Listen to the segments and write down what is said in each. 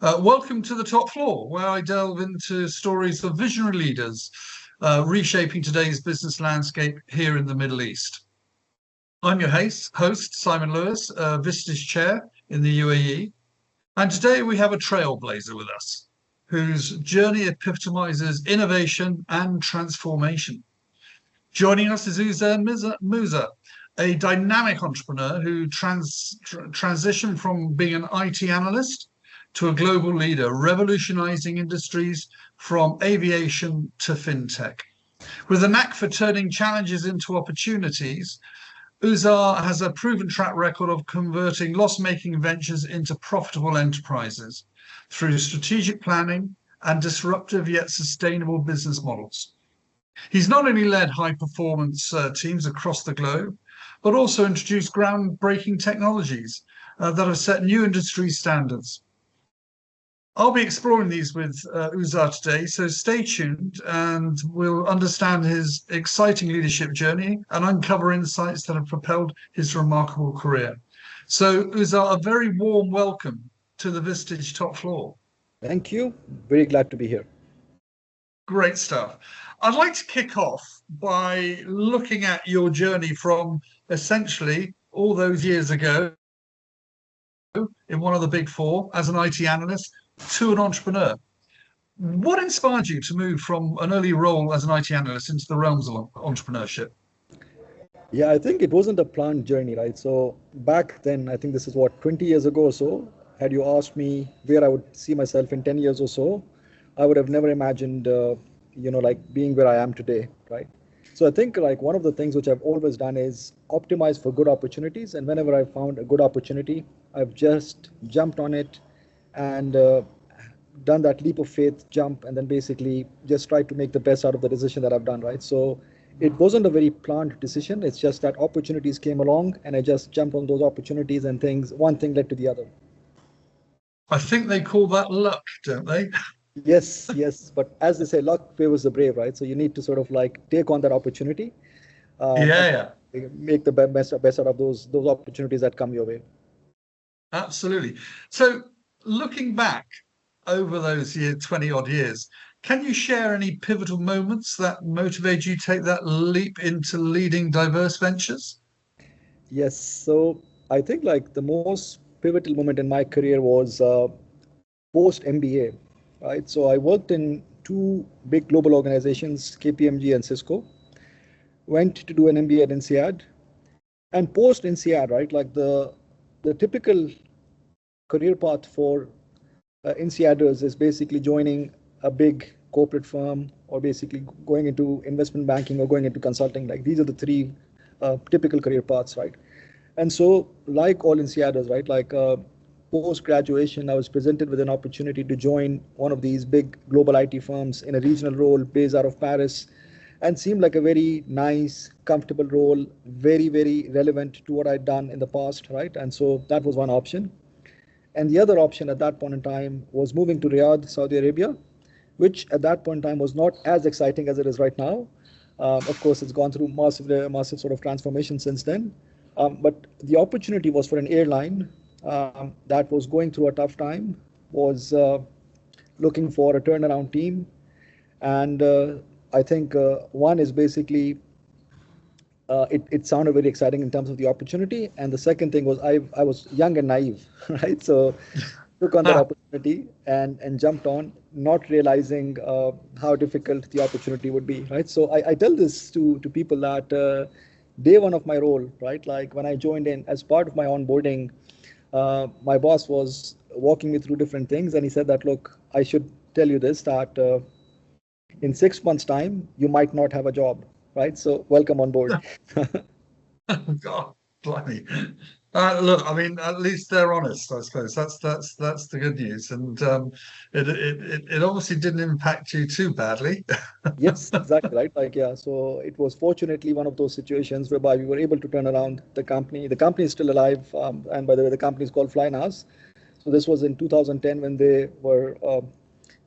Welcome to the top floor, where I delve into stories of visionary leaders reshaping today's business landscape here in the Middle East. I'm your host Simon Lewis, Vistage Chair in the UAE, and today we have a trailblazer with us whose journey epitomizes innovation and transformation. Joining us is Uzair Musa, a dynamic entrepreneur who transitioned from being an IT analyst to a global leader, revolutionizing industries from aviation to fintech. With a knack for turning challenges into opportunities, Uzair has a proven track record of converting loss-making ventures into profitable enterprises through strategic planning and disruptive yet sustainable business models. He's not only led high-performance teams across the globe, but also introduced groundbreaking technologies that have set new industry standards. I'll be exploring these with Uzair today, so stay tuned and we'll understand his exciting leadership journey and uncover insights that have propelled his remarkable career. So, Uzair, a very warm welcome to the Vistage top floor. Thank you. Very glad to be here. Great stuff. I'd like to kick off by looking at your journey from essentially all those years ago in one of the big four as an IT analyst to an entrepreneur. What inspired you to move from an early role as an IT analyst into the realms of entrepreneurship? Yeah, I think it wasn't a planned journey, right? So back then, I think this is what, 20 years ago or so, had you asked me where I would see myself in 10 years or so, I would have never imagined, like being where I am today, right? So I think like one of the things which I've always done is optimize for good opportunities. And whenever I found a good opportunity, I've just jumped on it and done that leap of faith jump and then basically just tried to make the best out of the decision that I've done, right? So it wasn't a very planned decision. It's just that opportunities came along and I just jumped on those opportunities and one thing led to the other. I think they call that luck, don't they? Yes. But as they say, luck favors the brave, right? So you need to sort of like take on that opportunity, Yeah. make the best out of those opportunities that come your way. Absolutely. So looking back over those 20 odd years, can you share any pivotal moments that motivate you to take that leap into leading diverse ventures? Yes. So I think like the most pivotal moment in my career was post MBA, right? So I worked in two big global organizations, KPMG and Cisco. Went to do an MBA at INSEAD, and post INSEAD, right? Like the typical career path for INSEADers is basically joining a big corporate firm or basically going into investment banking or going into consulting. Like these are the three typical career paths, right? And so, like all INSEADers, right? Like post graduation, I was presented with an opportunity to join one of these big global IT firms in a regional role based out of Paris, and seemed like a very nice, comfortable role, very, very relevant to what I'd done in the past, right? And so that was one option. And the other option at that point in time was moving to Riyadh, Saudi Arabia, which at that point in time was not as exciting as it is right now. Of course, it's gone through massive sort of transformation since then. But the opportunity was for an airline that was going through a tough time, was looking for a turnaround team. And I think one is basically it sounded very exciting in terms of the opportunity. And the second thing was I was young and naive, right? So took on that opportunity and jumped on, not realizing how difficult the opportunity would be, right? So I tell this to people that day one of my role, right? Like when I joined in as part of my onboarding, my boss was walking me through different things, and he said that, look, I should tell you this, that in 6 months' time, you might not have a job, right? So welcome on board. God, blimey. Look, I mean, at least they're honest, I suppose. That's the good news, and it obviously didn't impact you too badly. Yes, exactly, right. Like, yeah. So it was fortunately one of those situations whereby we were able to turn around the company. The company is still alive, and by the way, the company is called FlyNAS. So this was in 2010 when they were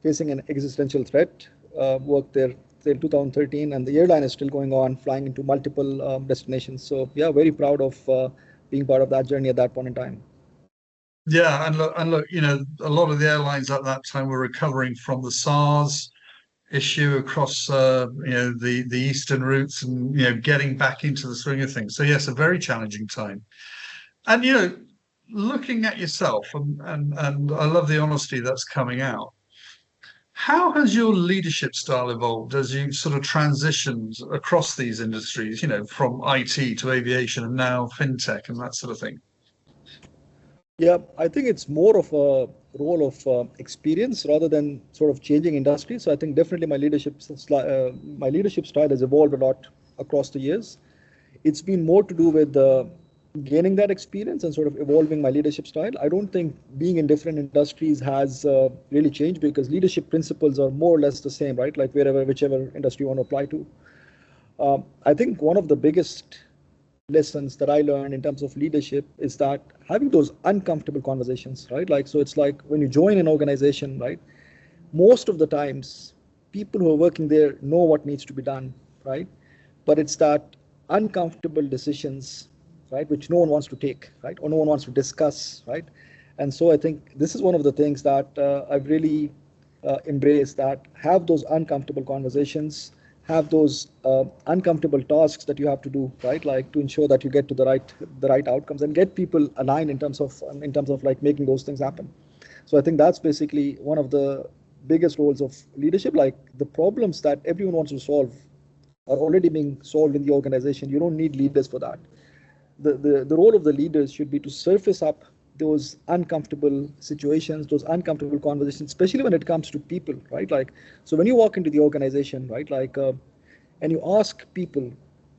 facing an existential threat. Worked there till 2013, and the airline is still going on, flying into multiple destinations. So yeah, very proud of being part of that journey at that point in time. Yeah, and look, a lot of the airlines at that time were recovering from the SARS issue across, the eastern routes, and getting back into the swing of things. So yes, a very challenging time. And looking at yourself, and I love the honesty that's coming out. How has your leadership style evolved as you sort of transitioned across these industries, from IT to aviation and now fintech and that sort of thing? Yeah, I think it's more of a role of experience rather than sort of changing industry. So I think definitely my leadership style has evolved a lot across the years. It's been more to do with gaining that experience and sort of evolving my leadership style. I don't think being in different industries has really changed because leadership principles are more or less the same, right? Like whichever industry you want to apply to. I think one of the biggest lessons that I learned in terms of leadership is that having those uncomfortable conversations, right? Like, so it's like when you join an organization, right? Most of the times, people who are working there know what needs to be done, right? But it's that uncomfortable decisions, right, which no one wants to take, right, or no one wants to discuss, right? And so I think this is one of the things that I've really embraced, that have those uncomfortable conversations, have those uncomfortable tasks that you have to do, right, like to ensure that you get to the right outcomes and get people aligned in terms of like making those things happen. So I think that's basically one of the biggest roles of leadership. Like the problems that everyone wants to solve are already being solved in the organization. You don't need leaders for that. The role of the leaders should be to surface up those uncomfortable situations, those uncomfortable conversations, especially when it comes to people, right? Like, so when you walk into the organization, right, like, and you ask people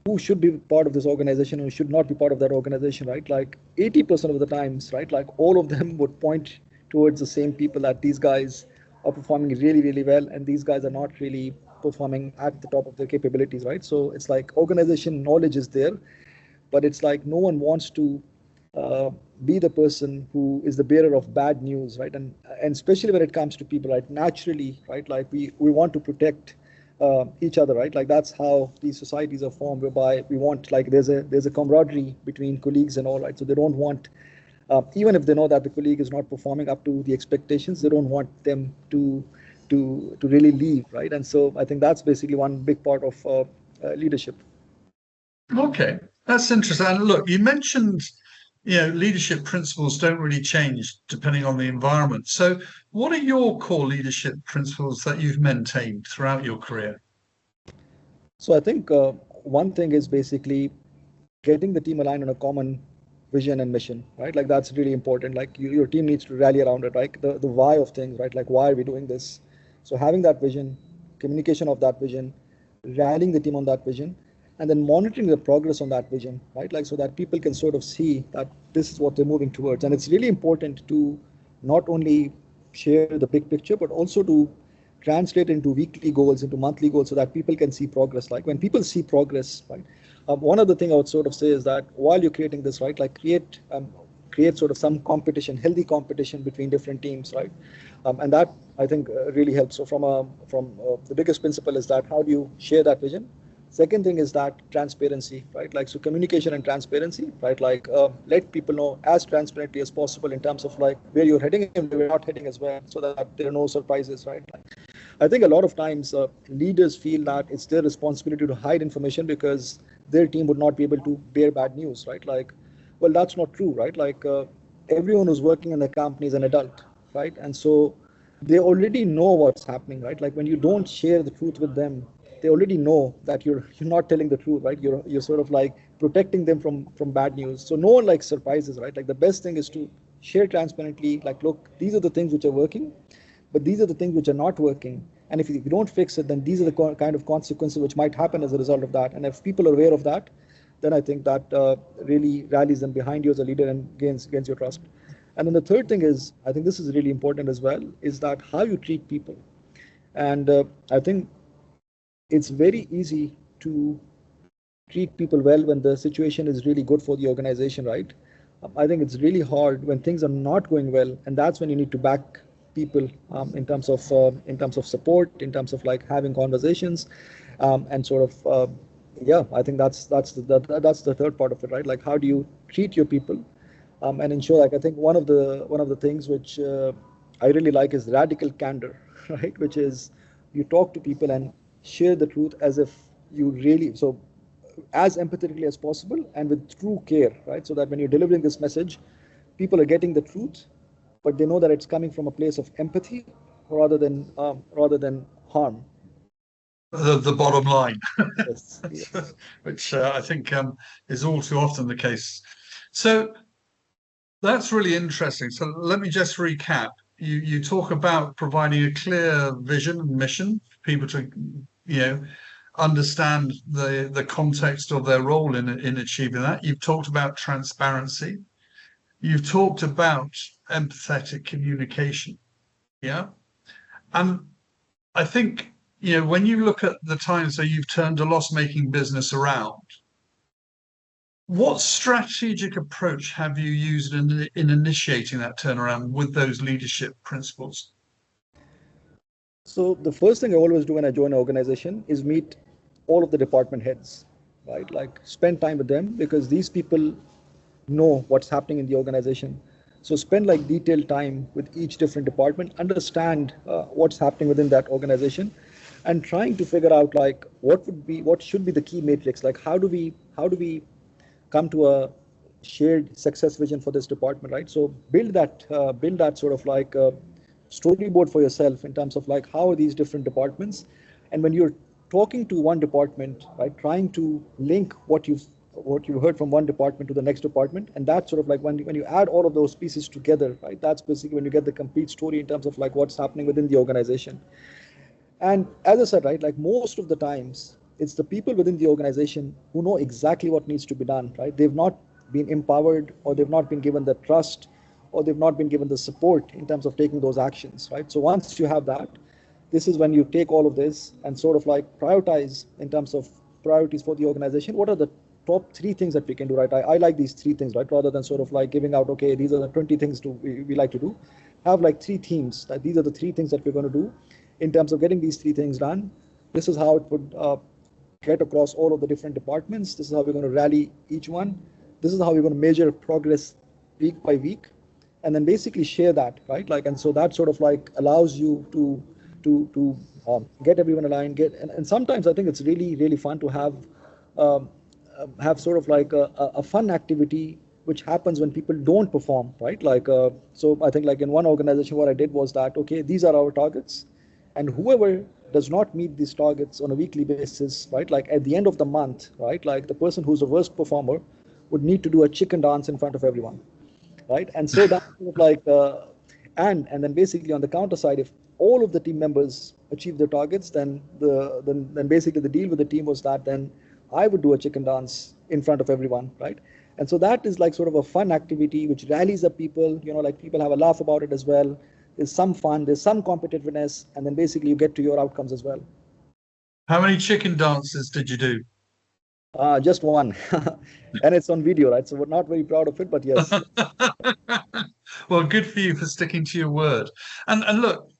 who should be part of this organization, who should not be part of that organization, right? Like 80% of the times, right, like all of them would point towards the same people, that these guys are performing really, really well, and these guys are not really performing at the top of their capabilities, right? So it's like organization knowledge is there, but it's like no one wants to uh, be the person who is the bearer of bad news, right? And especially when it comes to people, right? Naturally, right? Like we want to protect each other, right? Like that's how these societies are formed, whereby we want, like there's a camaraderie between colleagues and all, right? So they don't want, even if they know that the colleague is not performing up to the expectations, they don't want them to really leave, right? And so I think that's basically one big part of leadership. Okay, that's interesting. And look, you mentioned, leadership principles don't really change depending on the environment. So, what are your core leadership principles that you've maintained throughout your career? So I think one thing is basically getting the team aligned on a common vision and mission, right? Like that's really important. Like your team needs to rally around it, right? The why of things, right? Like why are we doing this? So having that vision, communication of that vision, rallying the team on that vision, and then monitoring the progress on that vision, right? Like so that people can sort of see that this is what they're moving towards. And it's really important to not only share the big picture, but also to translate into weekly goals, into monthly goals, so that people can see progress. Like when people see progress, right? One other thing I would sort of say is that while you're creating this, right, like create sort of some competition, healthy competition between different teams, right? And that I think really helps. So from the biggest principle is that how do you share that vision? Second thing is that transparency, right? Like so communication and transparency, right? Like let people know as transparently as possible in terms of like where you're heading and where you're not heading as well, so that there are no surprises, right? I think a lot of times leaders feel that it's their responsibility to hide information because their team would not be able to bear bad news, right? Like, well, that's not true, right? Like everyone who's working in the company is an adult, right? And so they already know what's happening, right? Like when you don't share the truth with them, they already know that you're not telling the truth, right? You're sort of like protecting them from bad news. So no one likes surprises, right? Like the best thing is to share transparently, like, look, these are the things which are working, but these are the things which are not working. And if you don't fix it, then these are the kind of consequences which might happen as a result of that. And if people are aware of that, then I think that really rallies them behind you as a leader and gains your trust. And then the third thing is, I think this is really important as well, is that how you treat people. And I think it's very easy to treat people well when the situation is really good for the organization, right? I think it's really hard when things are not going well, and that's when you need to back people in terms of support, in terms of like having conversations, and sort of yeah. I think that's the third part of it, right? Like how do you treat your people and ensure, like, I think one of the things which I really like is radical candor, right? Which is you talk to people and share the truth as if you really, so as empathetically as possible and with true care, right? So that when you're delivering this message, people are getting the truth, but they know that it's coming from a place of empathy rather than harm. The bottom line, Yes, yes. which I think is all too often the case. So that's really interesting. So let me just recap. You talk about providing a clear vision and mission for people to, understand the context of their role in achieving that. You've talked about transparency. You've talked about empathetic communication. Yeah. And I think, when you look at the times that you've turned a loss-making business around, what strategic approach have you used in initiating that turnaround with those leadership principles? So the first thing I always do when I join an organization is meet all of the department heads, right? Like spend time with them because these people know what's happening in the organization. So spend like detailed time with each different department, understand what's happening within that organization, and trying to figure out like what should be the key matrix. Like how do we come to a shared success vision for this department, right? So build that sort of like storyboard for yourself in terms of like how are these different departments, and when you're talking to one department, right, trying to link what you heard from one department to the next department, and that's sort of like when you add all of those pieces together, right, that's basically when you get the complete story in terms of like what's happening within the organization. And as I said, right, like most of the times, it's the people within the organization who know exactly what needs to be done, right? They've not been empowered, or they've not been given the trust, or they've not been given the support in terms of taking those actions, right? So once you have that, this is when you take all of this and sort of like prioritize in terms of priorities for the organization. What are the top three things that we can do, right? I like these three things, right? Rather than sort of like giving out, okay, these are the 20 things we like to do. Have like three themes that these are the three things that we're going to do in terms of getting these three things done. This is how it would get across all of the different departments. This is how we're going to rally each one. This is how we're going to measure progress week by week, and then basically share that, right? Like, and so that sort of like allows you to get everyone aligned. And sometimes I think it's really fun to have sort of like a fun activity which happens when people don't perform, right? Like, so I think like in one organization, what I did was that, okay, these are our targets, and whoever does not meet these targets on a weekly basis, right? Like at the end of the month, right? Like the person who's the worst performer would need to do a chicken dance in front of everyone, right? And so that's sort of like, and then basically on the counter side, if all of the team members achieve their targets, then basically the deal with the team was that then I would do a chicken dance in front of everyone, right? And so that is like sort of a fun activity which rallies up people, like people have a laugh about it as well. There's some fun, there's some competitiveness, and then basically you get to your outcomes as well. How many chicken dances did you do? Just one, and it's on video, right? So we're not very proud of it, but yes. Well, good for you for sticking to your word. And look,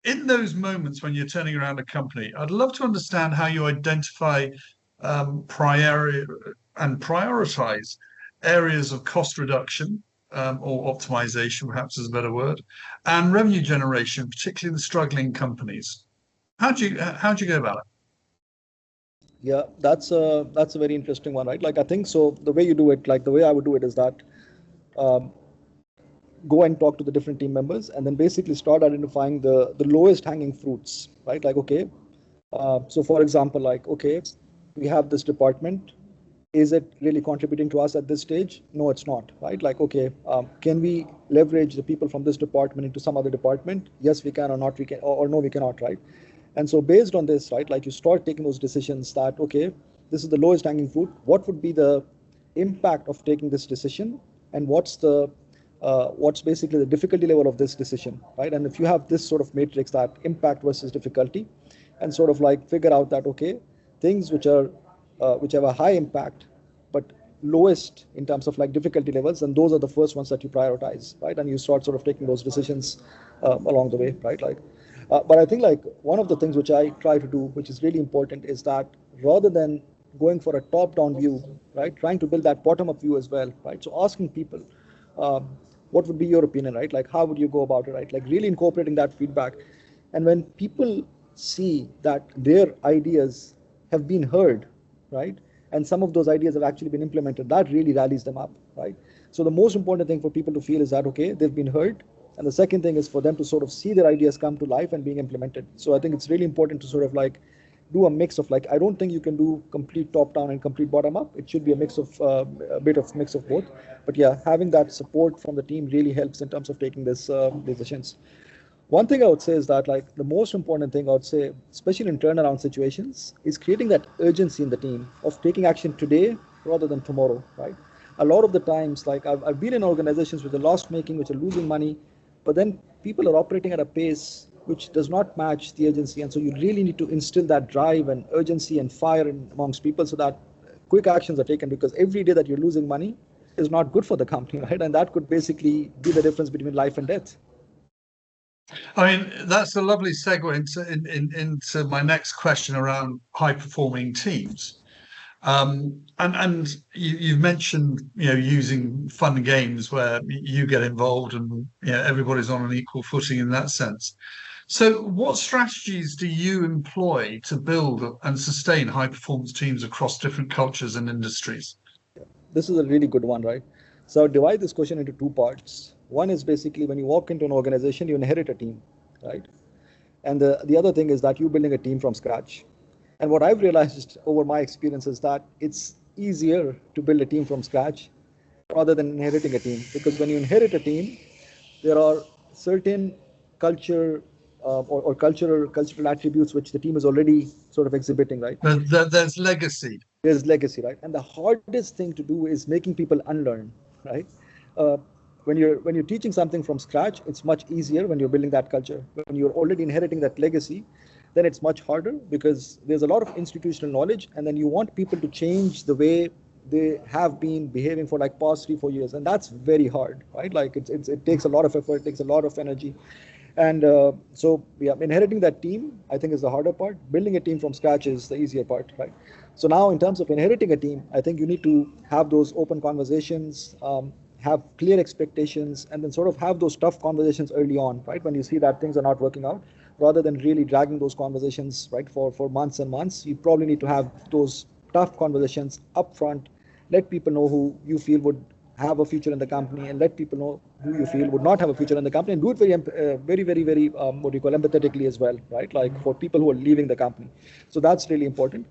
in those moments when you're turning around a company, I'd love to understand how you identify priori and prioritize areas of cost reduction, or optimization, perhaps is a better word, and revenue generation, particularly in the struggling companies. How do you go about it? Yeah, that's a very interesting one, right? Like I think so. The way you do it, like the way I would do it, is that um, go and talk to the different team members, and then basically start identifying the lowest hanging fruits, right? Like okay, so for example, like okay, we have this department. Is it really contributing to us at this stage? No, it's not, right? Like okay, can we leverage the people from this department into some other department? Yes, we can, or not we can, or no, we cannot, right? And so based on this, right, like you start taking those decisions that, okay, this is the lowest hanging fruit. What would be the impact of taking this decision? And what's basically the difficulty level of this decision, right? And if you have this sort of matrix, that impact versus difficulty, and sort of like figure out that, okay, things which have a high impact, but lowest in terms of like difficulty levels, and those are the first ones that you prioritize, right? And you start sort of taking those decisions along the way, right? Like, but I think like one of the things which I try to do, which is really important, is that rather than going for a top-down view, right, trying to build that bottom-up view as well, right? So asking people, what would be your opinion, right? Like, how would you go about it, right? Like, really incorporating that feedback. And when people see that their ideas have been heard, right, and some of those ideas have actually been implemented, that really rallies them up, right? So the most important thing for people to feel is that, okay, they've been heard. And the second thing is for them to sort of see their ideas come to life and being implemented. So I think it's really important to sort of like do a mix of, like, I don't think you can do complete top down and complete bottom up. It should be a mix of a bit of mix of both. But yeah, having that support from the team really helps in terms of taking this decisions. One thing I would say is that, like, the most important thing I would say, especially in turnaround situations, is creating that urgency in the team of taking action today rather than tomorrow, right? A lot of the times, like, I've been in organizations which are loss making, which are losing money, but then people are operating at a pace which does not match the urgency. And so you really need to instill that drive and urgency and fire amongst people so that quick actions are taken, because every day that you're losing money is not good for the company, right? And that could basically be the difference between life and death. I mean, that's a lovely segue into my next question around high performing teams. And you've mentioned, using fun games where you get involved and everybody's on an equal footing in that sense. So what strategies do you employ to build and sustain high performance teams across different cultures and industries? This is a really good one, right? So I'll divide this question into two parts. One is basically when you walk into an organization, you inherit a team, right? And the other thing is that you're building a team from scratch. And what I've realized over my experience is that it's easier to build a team from scratch rather than inheriting a team. Because when you inherit a team, there are certain culture or cultural attributes which the team is already sort of exhibiting, right? There's legacy. There's legacy, right? And the hardest thing to do is making people unlearn, right? Uh, when you're teaching something from scratch, it's much easier when you're building that culture. When you're already inheriting that legacy, then it's much harder because there's a lot of institutional knowledge, and then you want people to change the way they have been behaving for like past 3-4 years, and that's very hard, right? Like it takes a lot of effort, it takes a lot of energy. And so yeah, inheriting that team, I think, is the harder part. Building a team from scratch is the easier part, right? So now, in terms of inheriting a team, I think you need to have those open conversations, have clear expectations, and then sort of have those tough conversations early on, right? When you see that things are not working out, rather than really dragging those conversations, right, for months and months, you probably need to have those tough conversations upfront. Let people know who you feel would have a future in the company, and let people know who you feel would not have a future in the company, and do it very what do you call, empathetically as well, right? Like for people who are leaving the company. So that's really important.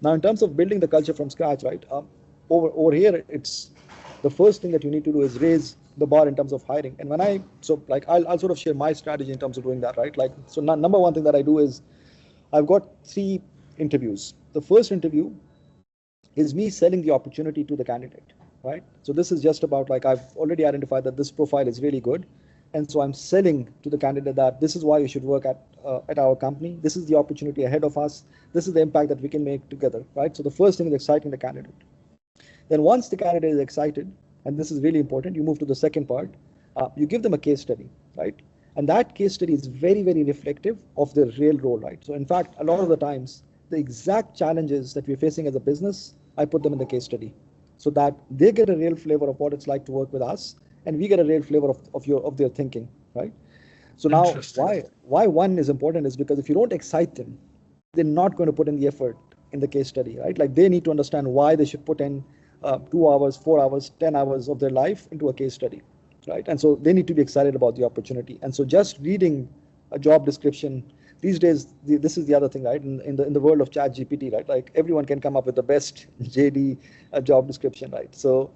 Now, in terms of building the culture from scratch, right? Over here, it's the first thing that you need to do is raise the bar in terms of hiring. And I'll sort of share my strategy in terms of doing that, right? Like, so number one thing that I do is I've got 3 interviews. The first interview is me selling the opportunity to the candidate, right? So this is just about, like, I've already identified that this profile is really good, and so I'm selling to the candidate that this is why you should work at our company. This is the opportunity ahead of us. This is the impact that we can make together, right? So the first thing is exciting the candidate. Then once the candidate is excited, and this is really important, you move to the second part. You give them a case study, right? And that case study is very reflective of the real role, right? So in fact, a lot of the times, the exact challenges that we're facing as a business, I put them in the case study, so that they get a real flavor of what it's like to work with us, and we get a real flavor of their thinking, right? So now, why one is important is because if you don't excite them, they're not going to put in the effort in the case study, right? Like, they need to understand why they should put in 2 hours, 4 hours, 10 hours of their life into a case study, right? And so they need to be excited about the opportunity. And so just reading a job description these days, this is the other thing, right? In the world of chat GPT, right? Like, everyone can come up with the best JD job description, right? So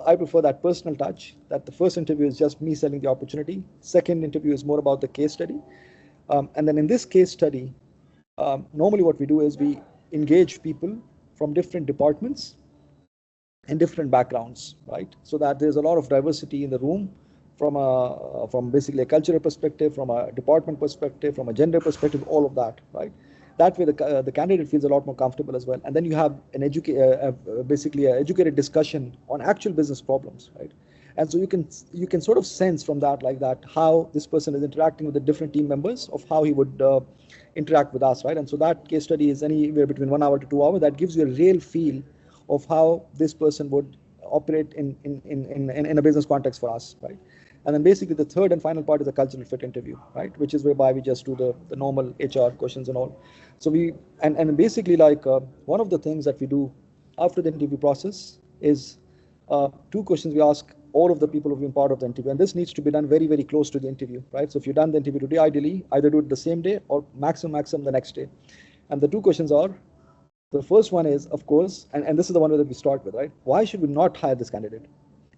I prefer that personal touch, that the first interview is just me selling the opportunity. Second interview is more about the case study. And then in this case study, normally what we do is we engage people from different departments and different backgrounds, right? So that there's a lot of diversity in the room, from basically a cultural perspective, from a department perspective, from a gender perspective, all of that, right? That way, the candidate feels a lot more comfortable as well. And then you have basically an educated discussion on actual business problems, right? And so you can sort of sense from that, like that, how this person is interacting with the different team members, of how he would interact with us, right? And so that case study is anywhere between 1 hour to 2 hours. That gives you a real feel of how this person would operate in a business context for us, right? And then basically the third and final part is a cultural fit interview, right? Which is whereby we just do the normal HR questions and all. So and basically like one of the things that we do after the interview process is two questions we ask all of the people who've been part of the interview. And this needs to be done very, very close to the interview, right? So if you've done the interview today, ideally, either do it the same day or maximum the next day. And the two questions are, the first one is, of course, and this is the one that we start with, right? Why should we not hire this candidate?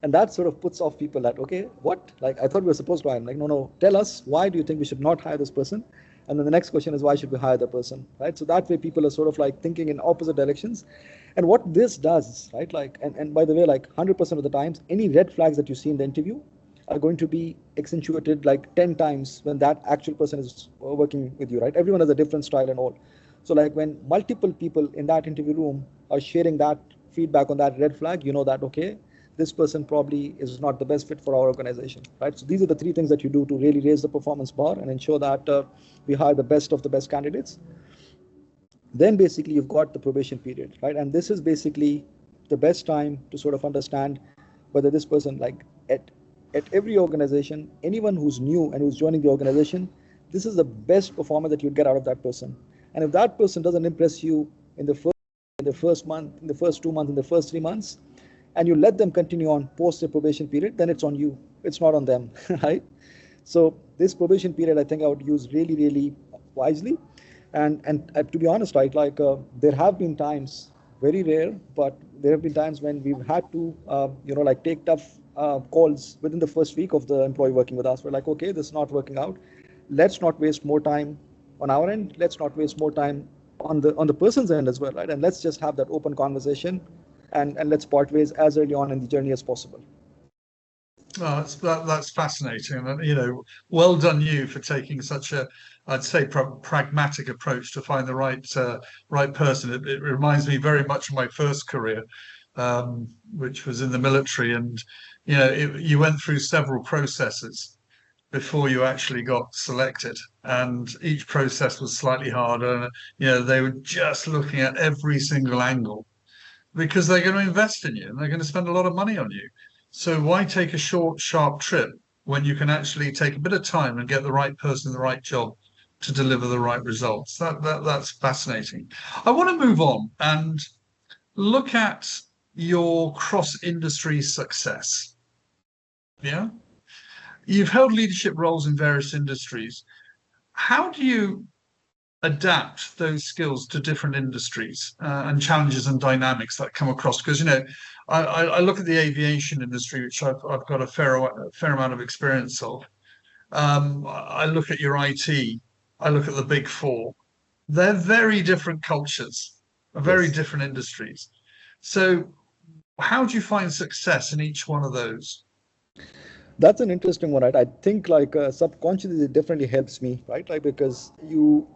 And that sort of puts off people that, okay, what? Like, I thought we were supposed to hire him. Like, no, tell us, why do you think we should not hire this person? And then the next question is, why should we hire the person, right? So that way people are sort of like thinking in opposite directions. And what this does, right, like, and by the way, like 100% of the times, any red flags that you see in the interview are going to be accentuated like 10 times when that actual person is working with you, right? Everyone has a different style and all. So like when multiple people in that interview room are sharing that feedback on that red flag, you know that, okay, this person probably is not the best fit for our organization, right? So these are the three things that you do to really raise the performance bar and ensure that we hire the best of the best candidates. Then basically you've got the probation period, right? And this is basically the best time to sort of understand whether this person, like at every organization, anyone who's new and who's joining the organization, this is the best performer that you'd get out of that person. And if that person doesn't impress you in the first month, in the first 2 months, in the first 3 months, and you let them continue on post the probation period, then it's on you. It's not on them, right? So this probation period, I think I would use really, really wisely. And to be honest, right, like there have been times, very rare, but there have been times when we've had to, like take tough calls within the first week of the employee working with us. We're like, okay, this is not working out. Let's not waste more time on our end. Let's not waste more time on the person's end as well, right? And let's just have that open conversation and let's part ways as early on in the journey as possible. Oh, that's fascinating, and well done you for taking such a, I'd say, pragmatic approach to find the right person. It reminds me very much of my first career, which was in the military, and you went through several processes before you actually got selected, and each process was slightly harder. They were just looking at every single angle because they're going to invest in you and they're going to spend a lot of money on you. So why take a short, sharp trip when you can actually take a bit of time and get the right person, the right job to deliver the right results? That's fascinating. I want to move on and look at your cross-industry success. Yeah. You've held leadership roles in various industries. How do you adapt those skills to different industries and challenges and dynamics that come across? Because I look at the aviation industry, which I've got a fair amount of experience of. I look at your IT. I look at the Big Four. They're very different cultures, very Yes. different industries. So, how do you find success in each one of those? That's an interesting one, right? I think like subconsciously it definitely helps me, right? Like because your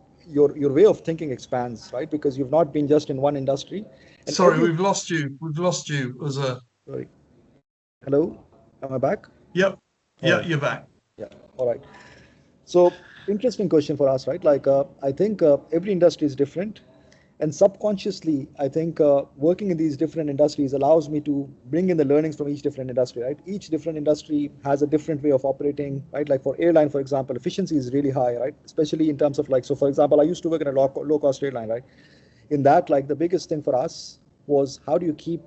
way of thinking expands, right? Because you've not been just in one industry. And Sorry, we've lost you. We've lost you as a. sorry. Hello, am I back? Yep. All Yeah, right. you're back. Yeah. All right. So interesting question for us, right? Like I think every industry is different, and subconsciously, I think working in these different industries allows me to bring in the learnings from each different industry, right? Each different industry has a different way of operating, right? Like for airline, for example, efficiency is really high, right? Especially in terms of like, so for example, I used to work in a low cost airline, right? In that, like the biggest thing for us was how do you keep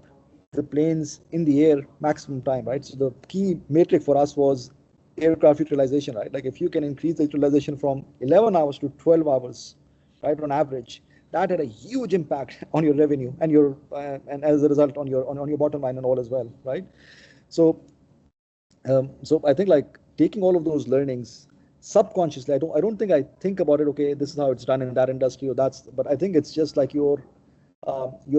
the planes in the air maximum time, right? So the key metric for us was aircraft utilization, right? Like if you can increase the utilization from 11 hours to 12 hours, right, on average, that had a huge impact on your revenue and your and as a result on your bottom line and all as well, right? So so I think like taking all of those learnings subconsciously, I don't think I think about it. Okay, this is how it's done in that industry, or that's. But I think it's just like your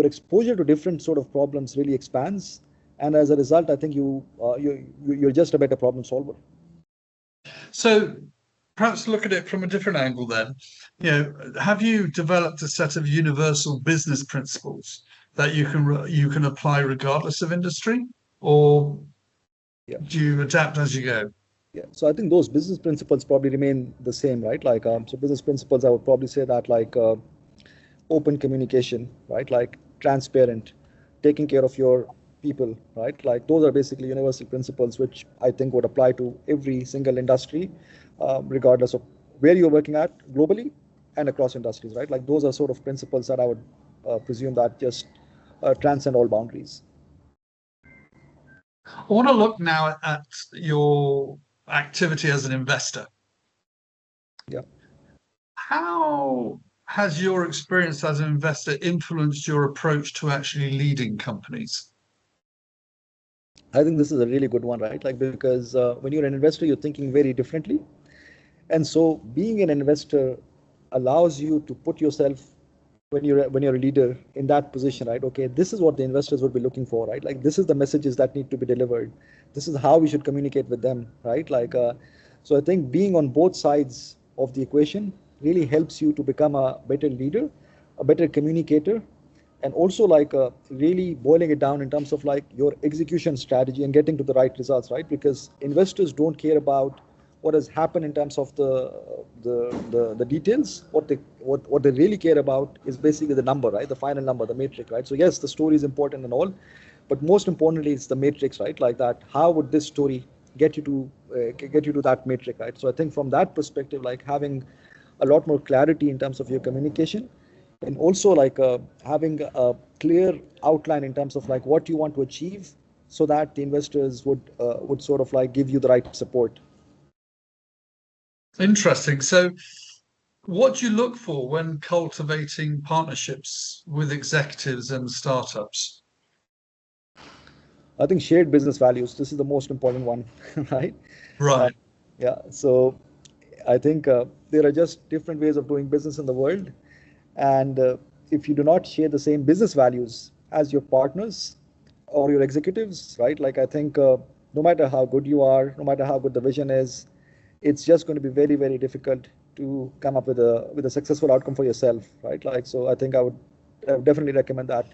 exposure to different sort of problems really expands, and as a result, I think you're just a better problem solver. So perhaps look at it from a different angle then. Have you developed a set of universal business principles that you can apply regardless of industry, or Yeah. do you adapt as you go? Yeah, so I think those business principles probably remain the same, right? Like, so business principles, I would probably say that like open communication, right? Like transparent, taking care of your people, right? Like those are basically universal principles which I think would apply to every single industry, regardless of where you're working at globally and across industries, right? Like those are sort of principles that I would presume that just transcend all boundaries. I want to look now at your activity as an investor. Yeah. How has your experience as an investor influenced your approach to actually leading companies? I think this is a really good one, right? Like because when you're an investor, you're thinking very differently. And so being an investor allows you to put yourself when you're a leader in that position, right? Okay, this is what the investors would be looking for, right? Like this is the messages that need to be delivered. This is how we should communicate with them, right? So I think being on both sides of the equation really helps you to become a better leader, a better communicator, and also really boiling it down in terms of like your execution strategy and getting to the right results, right? Because investors don't care about what has happened in terms of the details. What they really care about is basically the number, right? The final number, the metric, right? So yes, the story is important and all, but most importantly, it's the matrix, right? Like that, how would this story get you to that metric, right? So I think from that perspective, like having a lot more clarity in terms of your communication, and also having a clear outline in terms of like what you want to achieve, so that the investors would sort of like give you the right support. Interesting. So, what do you look for when cultivating partnerships with executives and startups? I think shared business values. This is the most important one, right? Uh, Right. yeah. So I think there are just different ways of doing business in the world, and if you do not share the same business values as your partners or your executives, right? Like I think no matter how good you are, no matter how good the vision is, it's just going to be very, very difficult to come up with a successful outcome for yourself, right? Like so, I would definitely recommend that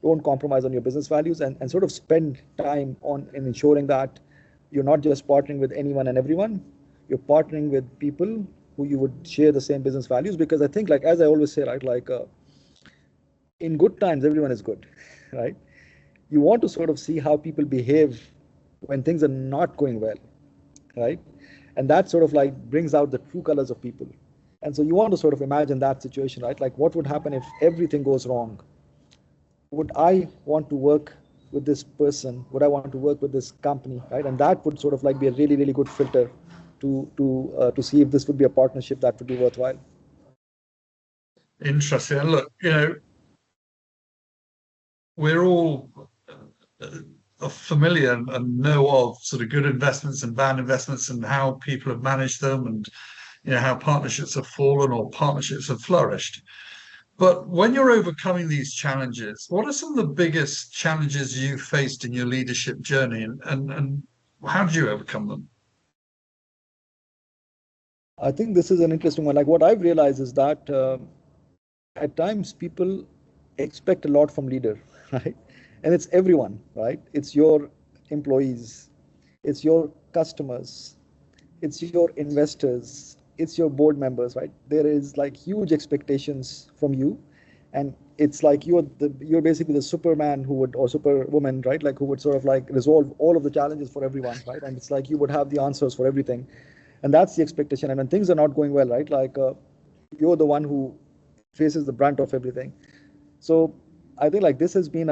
don't compromise on your business values, and sort of spend time on in ensuring that you're not just partnering with anyone and everyone, you're partnering with people who you would share the same business values. Because I think, like as I always say, right, in good times everyone is good, right? You want to sort of see how people behave when things are not going well, right? And that sort of like brings out the true colors of people. And so you want to sort of imagine that situation, right? Like what would happen if everything goes wrong? Would I want to work with this person? Would I want to work with this company, right? And that would sort of like be a really, really good filter to see if this would be a partnership that would be worthwhile. Interesting. And look, we're all familiar and know of sort of good investments and bad investments and how people have managed them and how partnerships have fallen or partnerships have flourished. But when you're overcoming these challenges, what are some of the biggest challenges you faced in your leadership journey and how did you overcome them? I think this is an interesting one. Like what I've realized is that at times people expect a lot from leader, right? And it's everyone, right? It's your employees, it's your customers, it's your investors, it's your board members, right? There is like huge expectations from you, and it's like you're basically the superman who would, or superwoman, right? Like who would sort of like resolve all of the challenges for everyone, right? And it's like you would have the answers for everything, and that's the expectation. And when things are not going well, right, you're the one who faces the brunt of everything. So I think like this has been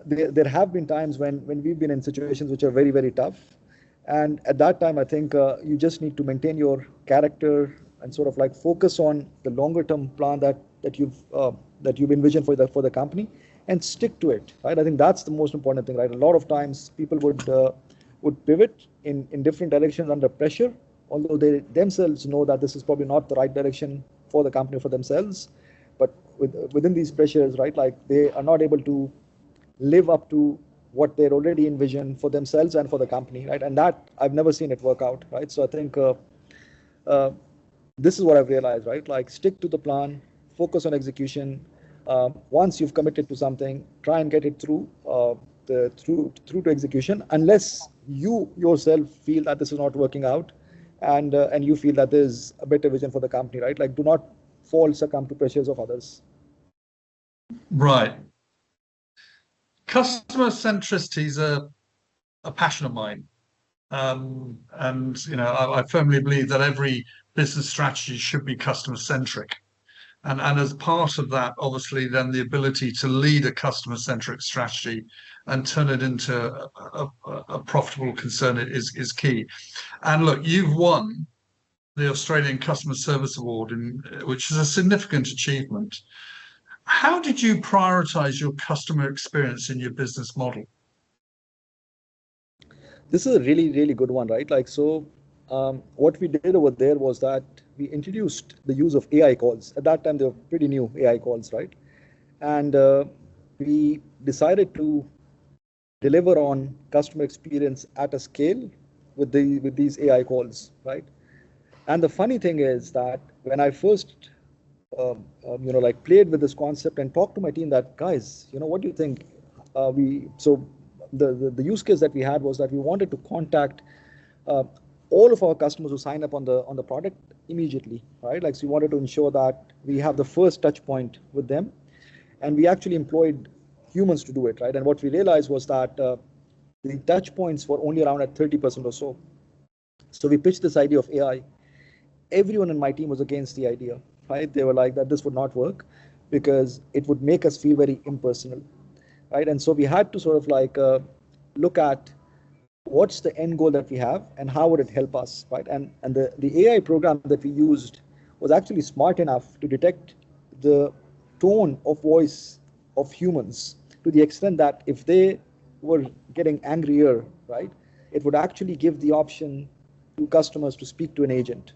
there have been times when we've been in situations which are very, very tough. And at that time, I think you just need to maintain your character and sort of like focus on the longer term plan that you've envisioned for the company, and stick to it, right? I think that's the most important thing, right? A lot of times people would pivot in different directions under pressure, although they themselves know that this is probably not the right direction for the company, for themselves. But within these pressures, right, like they are not able to live up to what they're already envisioned for themselves and for the company, right? And that I've never seen it work out, right? So I think uh, this is what I've realized, right? Like stick to the plan, focus on execution. Once you've committed to something, try and get it through to execution, unless you yourself feel that this is not working out, and you feel that there's a better vision for the company, right? Like do not succumb to pressures of others. Right. customer centricity is a passion of mine. And I firmly believe that every business strategy should be customer centric. And as part of that, obviously, then the ability to lead a customer centric strategy and turn it into a profitable concern is key. And look, you've won the Australian Customer Service Award, which is a significant achievement. How did you prioritize your customer experience in your business model? This is a really, really good one, right? What we did over there was that we introduced the use of AI calls. At that time, they were pretty new AI calls, right? And we decided to deliver on customer experience at a scale with these AI calls, right? And the funny thing is that when I first played with this concept and talked to my team that, guys, what do you think? The use case that we had was that we wanted to contact all of our customers who sign up on the product immediately, right? So we wanted to ensure that we have the first touch point with them, and we actually employed humans to do it, right? And what we realized was that the touch points were only around at 30% or so. So we pitched this idea of AI. Everyone in my team was against the idea, right? They were like that this would not work because it would make us feel very impersonal, right? And so we had to sort of look at what's the end goal that we have and how would it help us, right? And the AI program that we used was actually smart enough to detect the tone of voice of humans to the extent that if they were getting angrier, right, it would actually give the option to customers to speak to an agent,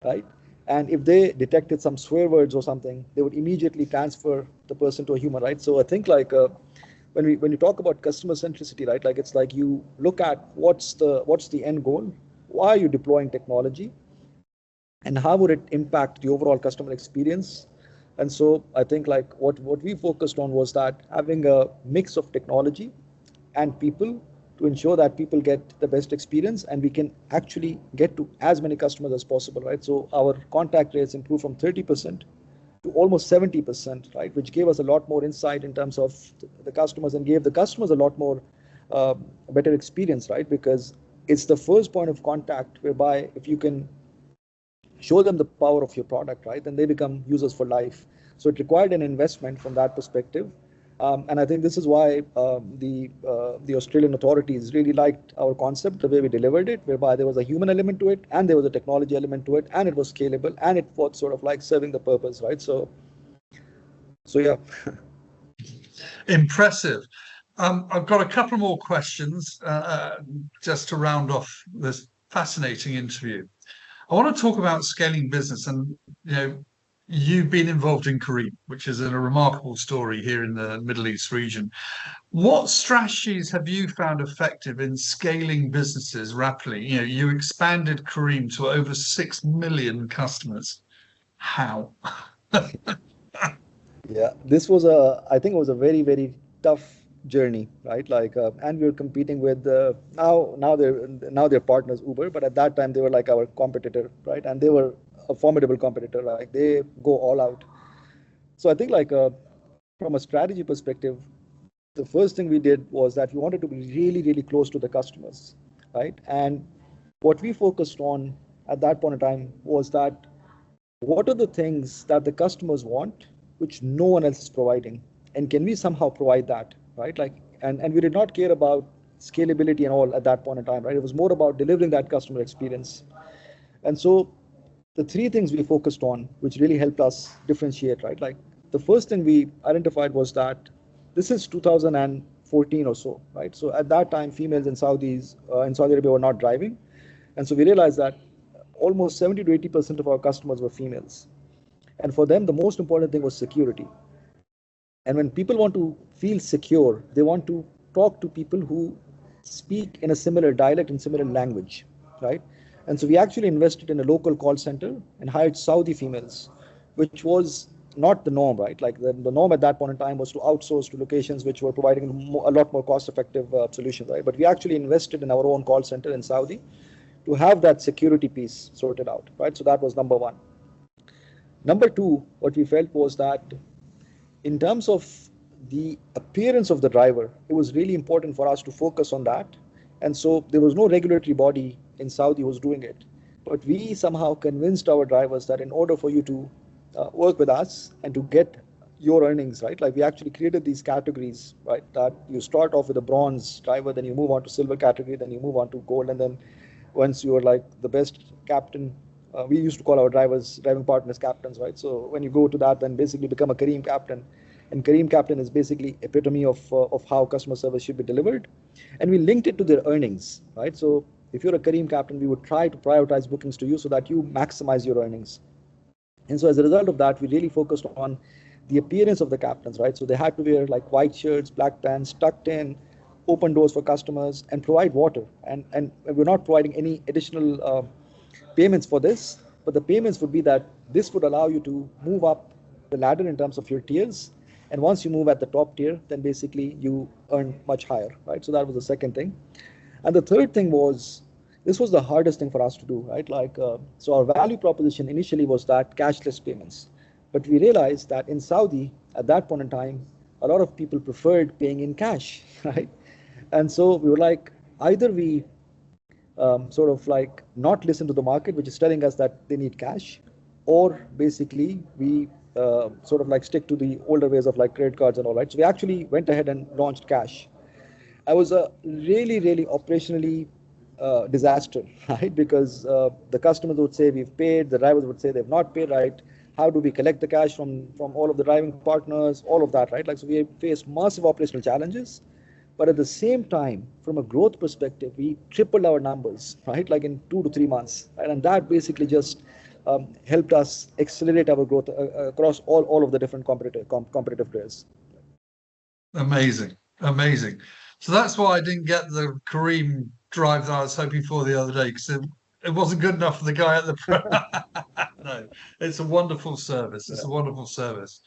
right? And if they detected some swear words or something, they would immediately transfer the person to a human, right? So I think when you talk about customer centricity, right, it's like you look at what's the end goal, why are you deploying technology, and how would it impact the overall customer experience. And so I think what we focused on was that having a mix of technology and people to ensure that people get the best experience and we can actually get to as many customers as possible, right? So our contact rates improved from 30% to almost 70%, right? Which gave us a lot more insight in terms of the customers and gave the customers a lot more better experience, right? Because it's the first point of contact whereby if you can show them the power of your product, right, then they become users for life. So it required an investment from that perspective. And I think this is why the Australian authorities really liked our concept, the way we delivered it, whereby there was a human element to it, and there was a technology element to it, and it was scalable, and it was sort of like serving the purpose, right? So yeah. Impressive. I've got a couple more questions just to round off this fascinating interview. I want to talk about scaling business, and you've been involved in Kareem, which is a remarkable story here in the Middle East region. What strategies have you found effective in scaling businesses rapidly? You expanded Kareem to over 6 million customers. How? Yeah, I think it was a very, very tough journey, right? And we were competing with now they're partners Uber, but at that time they were like our competitor, right? And they were a formidable competitor, like they go all out. So I think from a strategy perspective, the first thing we did was that we wanted to be really, really close to the customers, right? And what we focused on at that point in time was that what are the things that the customers want which no one else is providing, and can we somehow provide that, right? And we did not care about scalability and all at that point in time, right? It was more about delivering that customer experience. And so the three things we focused on which really helped us differentiate, right? The first thing we identified was that this is 2014 or so, right? So at that time females in Saudi Arabia were not driving, and so we realized that almost 70 to 80% of our customers were females. And for them, the most important thing was security. And when people want to feel secure, they want to talk to people who speak in a similar dialect and similar language, right? And so we actually invested in a local call center and hired Saudi females, which was not the norm, right? The norm at that point in time was to outsource to locations which were providing a lot more cost-effective solutions, right? But we actually invested in our own call center in Saudi to have that security piece sorted out, right? So that was number one. Number two, what we felt was that in terms of the appearance of the driver, it was really important for us to focus on that. And so there was no regulatory body in Saudi who was doing it. But we somehow convinced our drivers that in order for you to work with us and to get your earnings, right? Like we actually created these categories, right? That you start off with a bronze driver, then you move on to silver category, then you move on to gold, and then once you are like the best captain, we used to call our driving partners captains, right? So when you go to that, then basically become a Kareem captain, and Kareem captain is basically epitome of how customer service should be delivered, and we linked it to their earnings, right? So if you're a Kareem captain, we would try to prioritize bookings to you so that you maximize your earnings. And so as a result of that, we really focused on the appearance of the captains, right? So they had to wear like white shirts, black pants, tucked in, open doors for customers, and provide water. And we're not providing any additional payments for this, but the payments would be that this would allow you to move up the ladder in terms of your tiers. And once you move at the top tier, then basically you earn much higher, right? So that was the second thing. And the third thing was, this was the hardest thing for us to do, right? Like, so our value proposition initially was that cashless payments. But we realized that in Saudi, at that point in time, a lot of people preferred paying in cash, right? And so we were like, either we sort of like not listen to the market, which is telling us that they need cash, or basically we sort of like stick to the older ways of like credit cards and all, right? So we actually went ahead and launched cash. I was a really operationally disaster, right? Because the customers would say we've paid, the drivers would say they've not paid, right? How do we collect the cash from all of the driving partners, all of that, right? Like, so we faced massive operational challenges, but at the same time, from a growth perspective, we tripled our numbers, right? Like in 2 to 3 months, right? And that basically just helped us accelerate our growth across all of the different competitive players. Amazing. So that's why I didn't get the Kareem drive that I was hoping for the other day, because it wasn't good enough for the guy at the. No, it's a wonderful service. It's a wonderful service.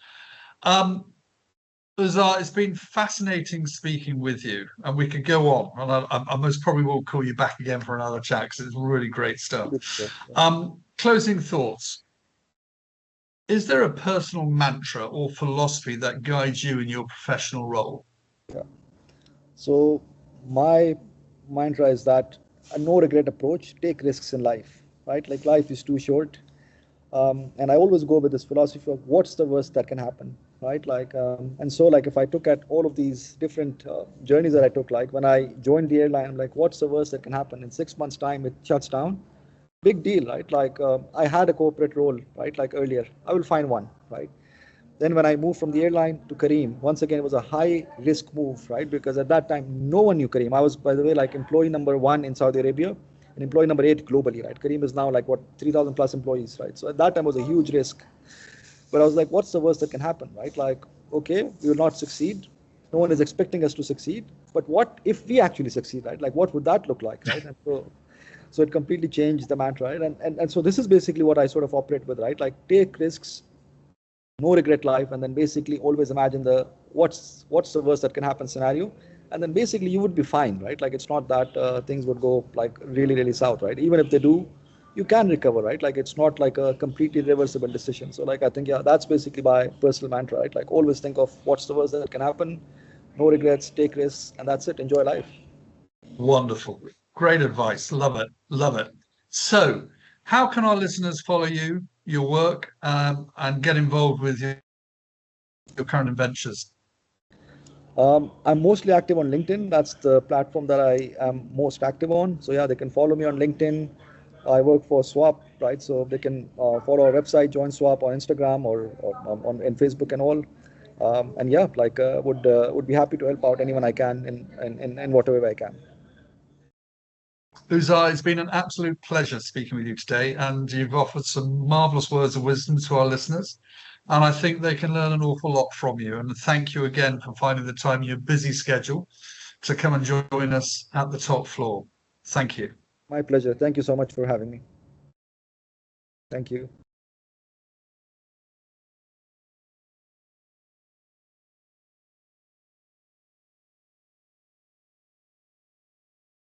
Uzair, it's been fascinating speaking with you, and we could go on. And I most probably will call you back again for another chat because it's really great stuff. Closing thoughts. Is there a personal mantra or philosophy that guides you in your professional role? Yeah. So my mantra is that a no regret approach, take risks in life, right? Like life is too short. And I always go with this philosophy of what's the worst that can happen, right? Like, and so like if I took at all of these different journeys that I took, like when I joined the airline, I'm like, what's the worst that can happen? In 6 months' time, it shuts down. Big deal, right? Like I had a corporate role, right? Like earlier, I will find one, right? Then when I moved from the airline to Kareem, once again, it was a high risk move, right? Because at that time, no one knew Kareem. I was, by the way, like employee number 1 in Saudi Arabia and employee number 8 globally, right? Kareem is now like what, 3,000 plus employees, right? So at that time it was a huge risk. But I was like, what's the worst that can happen, right? Like, okay, we will not succeed. No one is expecting us to succeed. But what if we actually succeed, right? Like, what would that look like, right? And so it completely changed the mantra, right? And so this is basically what I sort of operate with, right? Like, take risks, no regret life, and then basically always imagine the what's the worst that can happen scenario, and then basically you would be fine, right? Like it's not that things would go like really south, right? Even if they do, you can recover, right? Like it's not like a completely reversible decision. So like I think, yeah, that's basically my personal mantra, right? Like always think of what's the worst that can happen, no regrets, take risks, and that's it. Enjoy life. Wonderful. Great advice. Love it. Love it. So, how can our listeners follow you, your work, and get involved with your current adventures? I'm mostly active on LinkedIn. That's the platform that I am most active on. So yeah, they can follow me on LinkedIn. I work for Swap, right? So they can follow our website, join Swap on Instagram or on in Facebook and all. And yeah, like would be happy to help out anyone I can in whatever way I can. Uzair, it's been an absolute pleasure speaking with you today, and you've offered some marvelous words of wisdom to our listeners. And I think they can learn an awful lot from you. And thank you again for finding the time in your busy schedule to come and join us at the top floor. Thank you. My pleasure. Thank you so much for having me. Thank you.